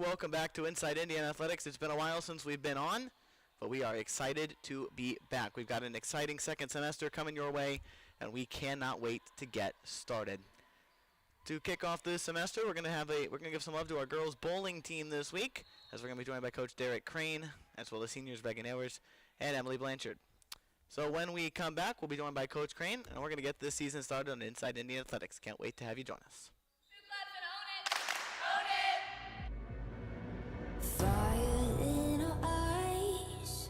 welcome back to Inside Indiana Athletics. It's been a while since we've been on, but we are excited to be back. We've got an exciting second semester coming your way, and we cannot wait to get started. To kick off this semester, we're gonna give some love to our girls bowling team this week, as we're gonna be joined by Coach Crain, as well as seniors Raegan Ewers and Emily Blanchard. So when we come back, we'll be joined by Coach Crain, and we're gonna get this season started on Inside Indiana Athletics. Can't wait to have you join us. Fire in our eyes,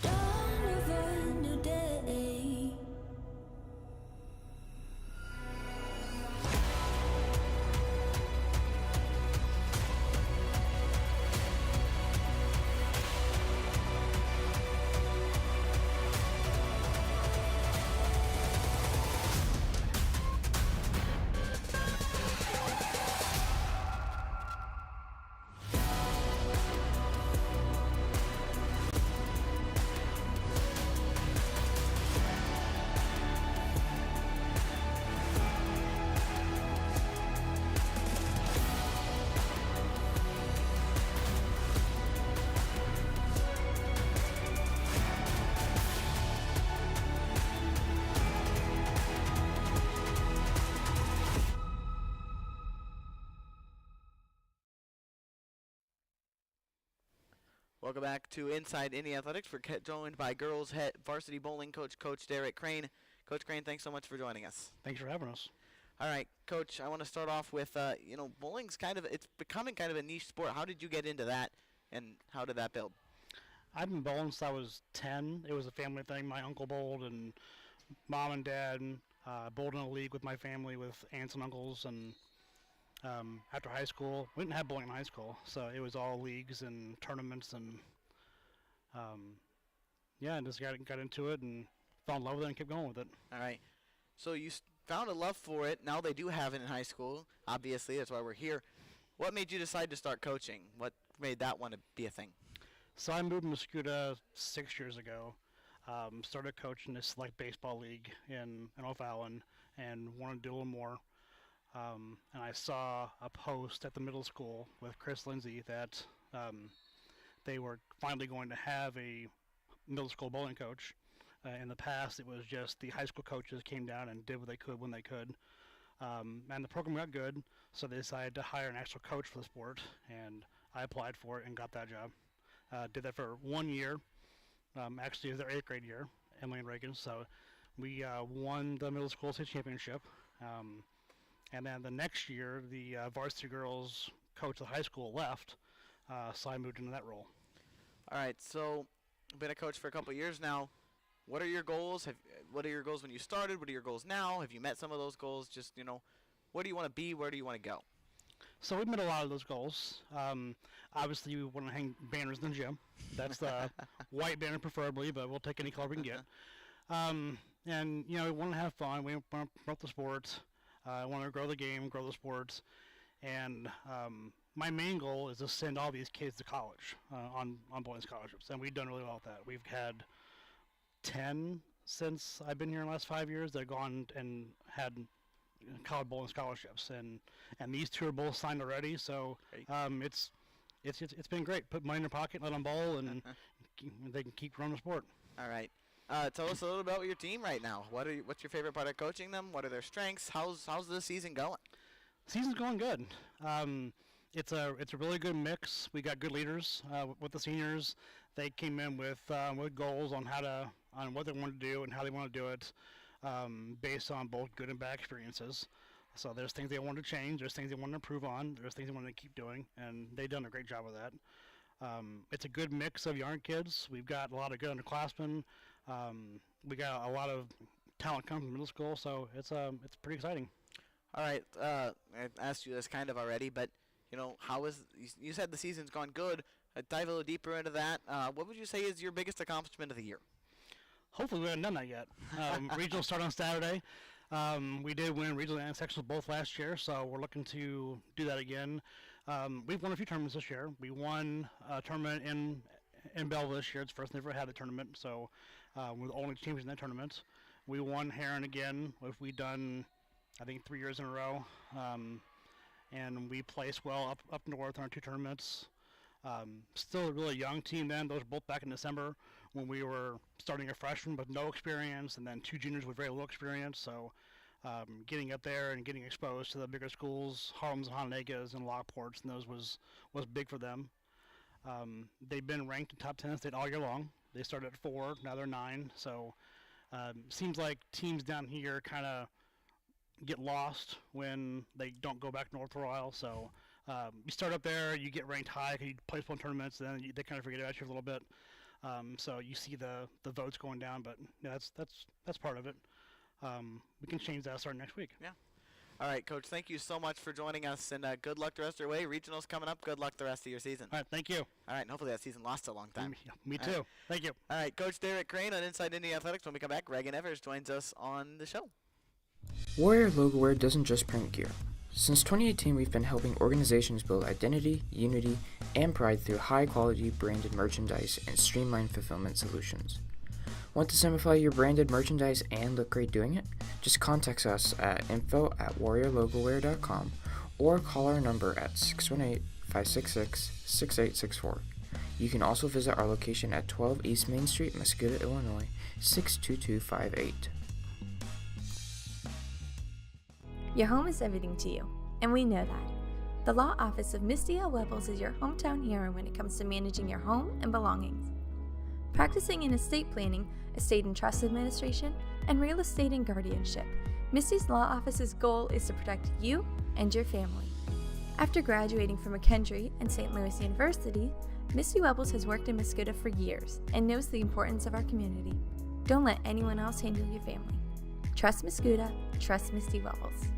dawn of a new day. Welcome back to Inside Indiana Athletics. We're joined by girls head varsity bowling coach, Coach Crain. Coach Crain, thanks so much for joining us. Thanks for having us. All right, Coach, I want to start off with, bowling's it's becoming kind of a niche sport. How did you get into that, and how did that build? I've been bowling since I was 10. It was a family thing. My uncle bowled, and mom and dad bowled in a league with my family, with aunts and uncles, and after high school, we didn't have bowling in high school, so it was all leagues and tournaments, and and just got into it and fell in love with it and kept going with it. All right. So you found a love for it. Now they do have it in high school. Obviously, that's why we're here. What made you decide to start coaching? What made that want to be a thing? So I moved to Muscuda 6 years ago. Started coaching this baseball league in O'Fallon and wanted to do a little more. And I saw a post at the middle school with Chris Lindsay that they were finally going to have a middle school bowling coach. In the past, it was just the high school coaches came down and did what they could when they could. And the program got good, so they decided to hire an actual coach for the sport, and I applied for it and got that job. Did that for 1 year. Actually, it was their 8th grade year, Emily and Raegan. So we won the middle school state championship. And then the next year, the varsity girls coach of the high school left, so I moved into that role. All right, so you've been a coach for a couple of years now. What are your goals? What are your goals when you started? What are your goals now? Have you met some of those goals? Just, where do you want to be? Where do you want to go? So we've met a lot of those goals. Obviously, we want to hang banners in the gym. That's the white banner preferably, but we'll take any color we can get. And, we want to have fun. We want to promote the sports. I want to grow the game, grow the sports, and my main goal is to send all these kids to college on bowling scholarships, and we've done really well with that. We've had 10 since I've been here in the last 5 years that have gone and had college bowling scholarships, and these 2 are both signed already. So it's been great. Put money in their pocket, let them bowl, and they can keep running the sport. All right. Tell us a little about your team right now. What's your favorite part of coaching them? What are their strengths? How's the season going? Season's going good. It's a really good mix. We got good leaders with the seniors. They came in with goals on what they want to do and how they want to do it, based on both good and bad experiences. So there's things they want to change. There's things they want to improve on. There's things they want to keep doing, and they've done a great job of that. It's a good mix of young kids. We've got a lot of good underclassmen. We got a lot of talent coming from middle school, so it's pretty exciting. All right, I asked you this kind of already, but you said the season's gone good. Dive a little deeper into that. What would you say is your biggest accomplishment of the year? Hopefully we haven't done that yet. Regionals start on Saturday. We did win regional and sectionals both last year, so we're looking to do that again. We've won a few tournaments this year. We won a tournament in Belleville this year. It's the first never had a tournament, so we're the only champions in that tournament. We won Heron again, which we've done, I think, 3 years in a row. and we placed well up north in our 2 tournaments. Still a really young team then. Those were both back in December when we were starting a freshman with no experience, and then 2 juniors with very little experience. So getting up there and getting exposed to the bigger schools, Harlem's and Honegas and Lockports, and those was big for them. They've been ranked in top 10 state all year long. They started at 4, now they're 9. So seems like teams down here kind of get lost when they don't go back north for a while. So you start up there, you get ranked high, you play some tournaments, and then they kind of forget about you a little bit. So you see the votes going down, but yeah, that's part of it. We can change that starting next week. Yeah. All right, Coach, thank you so much for joining us, and good luck the rest of your way. Regionals coming up. Good luck the rest of your season. All right, thank you. All right, and hopefully that season lasts a long time. Me All too. right. Thank you. All right, Coach Derek Crain on Inside Indiana Athletics. When we come back, Raegan Ewers joins us on the show. Warrior Logo Wear doesn't just print gear. Since 2018, we've been helping organizations build identity, unity, and pride through high-quality branded merchandise and streamlined fulfillment solutions. Want to simplify your branded merchandise and look great doing it? Just contact us at info@warriorlogowear.com or call our number at 618-566-6864. You can also visit our location at 12 East Main Street, Muscoda, Illinois, 62258. Your home is everything to you, and we know that. The law office of Misty L. Webbles is your hometown hero when it comes to managing your home and belongings. Practicing in estate planning, estate and trust administration, and real estate and guardianship, Misty's law office's goal is to protect you and your family. After graduating from McKendree and St. Louis University, Misty Webbles has worked in Muscoda for years and knows the importance of our community. Don't let anyone else handle your family. Trust Muscoda, trust Misty Webbles.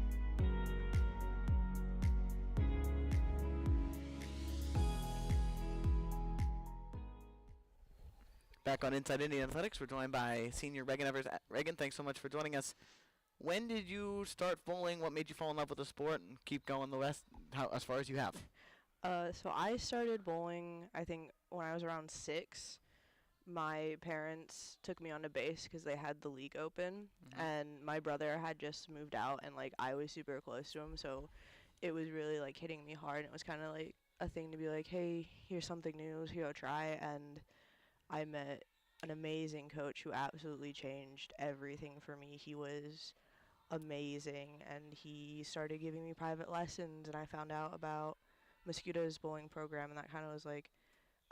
Back on Inside Indiana Athletics, we're joined by senior Raegan Ewers. Raegan, thanks so much for joining us. When did you start bowling? What made you fall in love with the sport and keep going the rest as far as you have? So I started bowling, I think, when I was around 6. My parents took me on to base because they had the league open, and my brother had just moved out, and, like, I was super close to him, so it was really, like, hitting me hard, and it was kind of, like, a thing to be like, hey, here's something new, let's go try, and I met an amazing coach who absolutely changed everything for me. He was amazing, and he started giving me private lessons, and I found out about Muscoda's bowling program, and that kind of was like,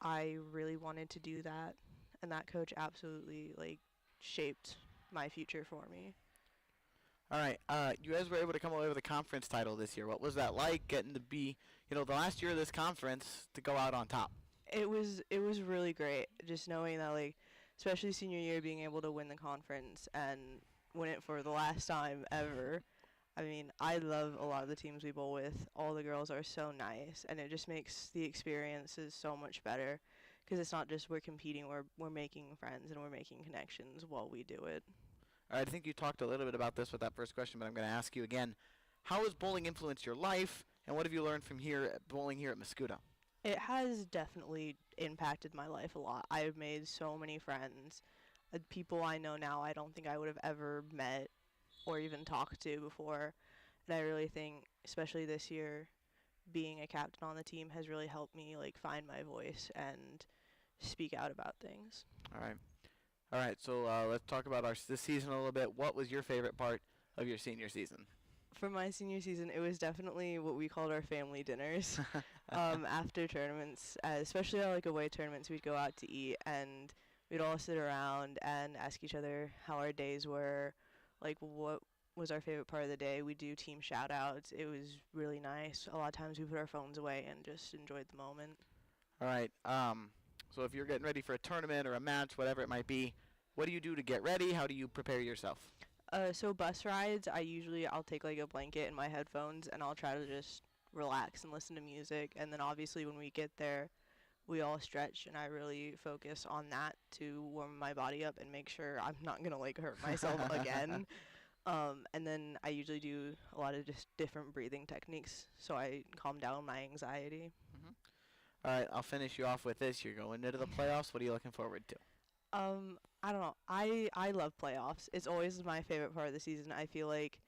I really wanted to do that, and that coach absolutely, like, shaped my future for me. All right, you guys were able to come away with a conference title this year. What was that like, getting to be, the last year of this conference, to go out on top? It was really great, just knowing that, like, especially senior year, being able to win the conference and win it for the last time ever. I mean, I love a lot of the teams we bowl with. All the girls are so nice, and it just makes the experiences so much better, because it's not just we're competing, we're making friends and we're making connections while we do it. All right, I think you talked a little bit about this with that first question, but I'm going to ask you again. How has bowling influenced your life, and what have you learned from bowling here at Muscoda? It has definitely impacted my life a lot. I've made so many friends. People I know now I don't think I would have ever met or even talked to before. And I really think, especially this year, being a captain on the team has really helped me, like, find my voice and speak out about things. All right, so let's talk about this season a little bit. What was your favorite part of your senior season? For my senior season, it was definitely what we called our family dinners. After tournaments, especially our, like, away tournaments, we'd go out to eat, and we'd all sit around and ask each other how our days were, like, what was our favorite part of the day. We do team shout-outs. It was really nice. A lot of times we put our phones away and just enjoyed the moment. All right, so if you're getting ready for a tournament or a match, whatever it might be, what do you do to get ready? How do you prepare yourself? So bus rides, I'll take, like, a blanket and my headphones, and I'll try to just relax and listen to music. And then obviously when we get there, we all stretch, and I really focus on that to warm my body up and make sure I'm not going to, like, hurt myself again. And then I usually do a lot of just different breathing techniques so I calm down my anxiety. All right, I'll finish you off with this. You're going into the playoffs. What are you looking forward to? I don't know. I love playoffs. It's always my favorite part of the season. I feel like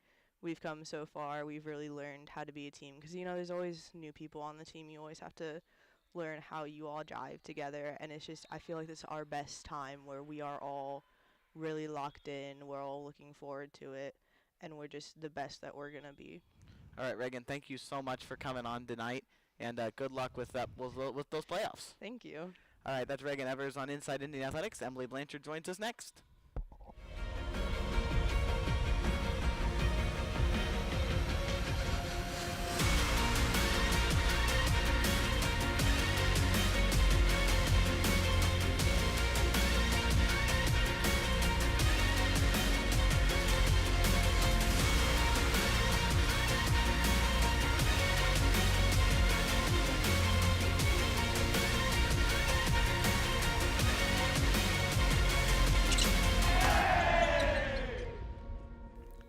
we've come so far. We've really learned how to be a team because, there's always new people on the team. You always have to learn how you all jive together. And it's just, I feel like this is our best time where we are all really locked in. We're all looking forward to it. And we're just the best that we're going to be. All right, Raegan, thank you so much for coming on tonight, and good luck with those playoffs. Thank you. All right, that's Raegan Evers on Inside Indian Athletics. Emily Blanchard joins us next.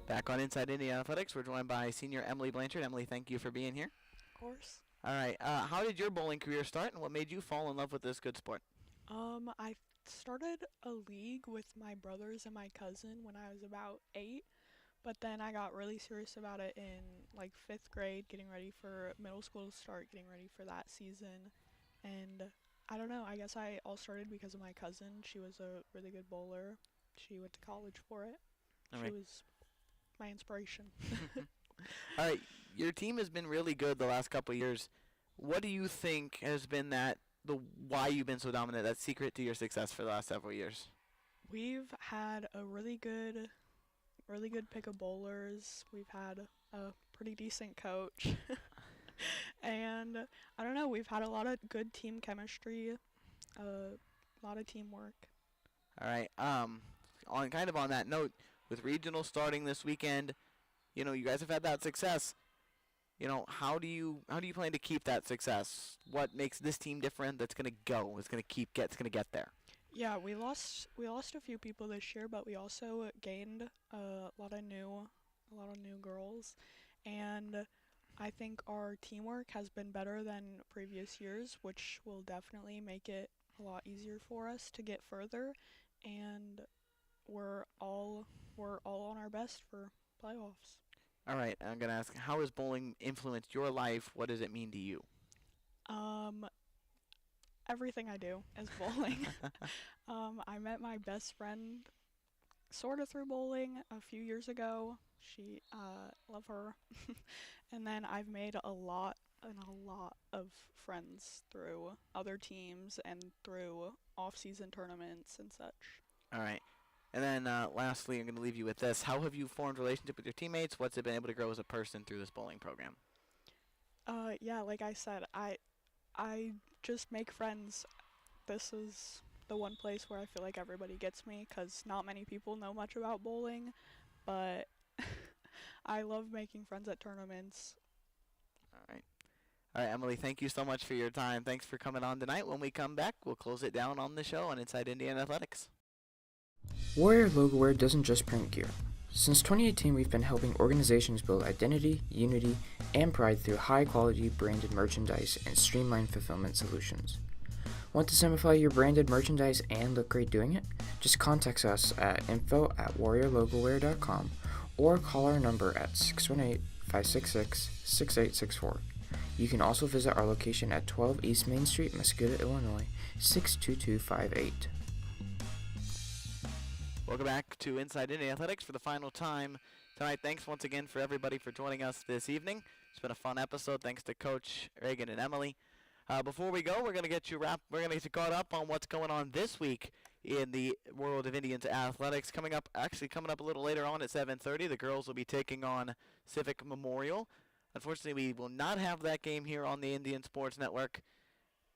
Back on Inside Indian Athletics, we're joined by senior Emily Blanchard. Emily, thank you for being here. Of course. All right, how did your bowling career start, and what made you fall in love with this good sport? I started a league with my brothers and my cousin when I was about 8, but then I got really serious about it in like 5th grade, getting ready for middle school to start, getting ready for that season. And I don't know, I guess I all started because of my cousin. She was a really good bowler. She went to college for it. All She right. was my inspiration. All right, your team has been really good the last couple of years. What do you think has been why you've been so dominant, that secret to your success for the last several years? We've had a really good pick of bowlers. We've had a pretty decent coach. And I don't know, we've had a lot of good team chemistry, a lot of teamwork. All right, on that note, with regional starting this weekend, you guys have had that success. How do you plan to keep that success? What makes this team different that's going to get there? Yeah, we lost a few people this year, but we also gained a lot of new girls, and I think our teamwork has been better than previous years, which will definitely make it a lot easier for us to get further, and we're all on our best for playoffs. All right, I'm going to ask, how has bowling influenced your life? What does it mean to you? Everything I do is bowling. I met my best friend sort of through bowling a few years ago. She, love her. And then I've made a lot of friends through other teams and through off-season tournaments and such. All right. And then lastly, I'm going to leave you with this. How have you formed a relationship with your teammates? What's it been able to grow as a person through this bowling program? Yeah, like I said, I just make friends. This is the one place where I feel like everybody gets me, because not many people know much about bowling, but I love making friends at tournaments. All right, Emily, thank you so much for your time. Thanks for coming on tonight. When we come back, we'll close it down on the show on Inside Indiana Athletics. Warrior Logo Wear doesn't just print gear. Since 2018, we've been helping organizations build identity, unity, and pride through high-quality branded merchandise and streamlined fulfillment solutions. Want to simplify your branded merchandise and look great doing it? Just contact us at info@warriorlogowear.com or call our number at 618-566-6864. You can also visit our location at 12 East Main Street, Muscoda, Illinois, 62258. Welcome back to Inside Indiana Athletics for the final time tonight. Thanks once again for everybody for joining us this evening. It's been a fun episode. Thanks to Coach Raegan and Emily. Before we go, we're going to get you caught up on what's going on this week in the world of Indians athletics. Coming up a little later on at 7:30, the girls will be taking on Civic Memorial. Unfortunately, we will not have that game here on the Indian Sports Network,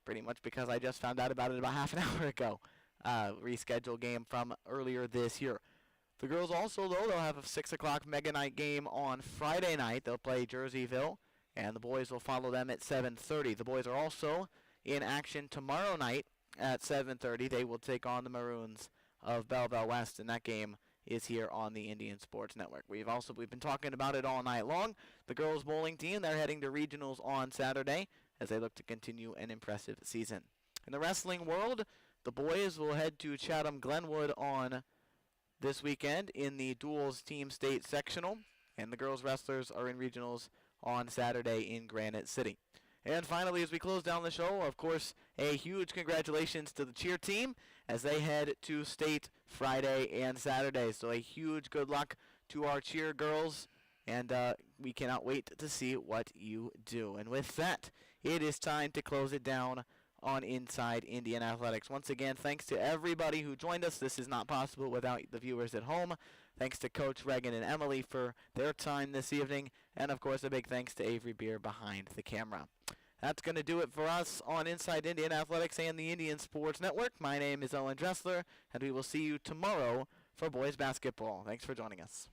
pretty much because I just found out about it about half an hour ago. Rescheduled game from earlier this year. The girls also, though, they'll have a 6 o'clock Mega Night game on Friday night. They'll play Jerseyville, and the boys will follow them at 7:30. The boys are also in action tomorrow night at 7:30. They will take on the Maroons of Belleville West, and that game is here on the Indian Sports Network. We've been talking about it all night long. The girls bowling team, they're heading to regionals on Saturday as they look to continue an impressive season. In the wrestling world, the boys will head to Chatham Glenwood on this weekend in the duals team state sectional, and the girls wrestlers are in regionals on Saturday in Granite City. And finally, as we close down the show, of course, a huge congratulations to the cheer team as they head to state Friday and Saturday. So a huge good luck to our cheer girls, and we cannot wait to see what you do. And with that, it is time to close it down on Inside Indian Athletics. Once again, thanks to everybody who joined us. This is not possible without the viewers at home. Thanks to Coach Raegan and Emily for their time this evening. And, of course, a big thanks to Avery Beer behind the camera. That's going to do it for us on Inside Indian Athletics and the Indian Sports Network. My name is Owen Dressler, and we will see you tomorrow for boys basketball. Thanks for joining us.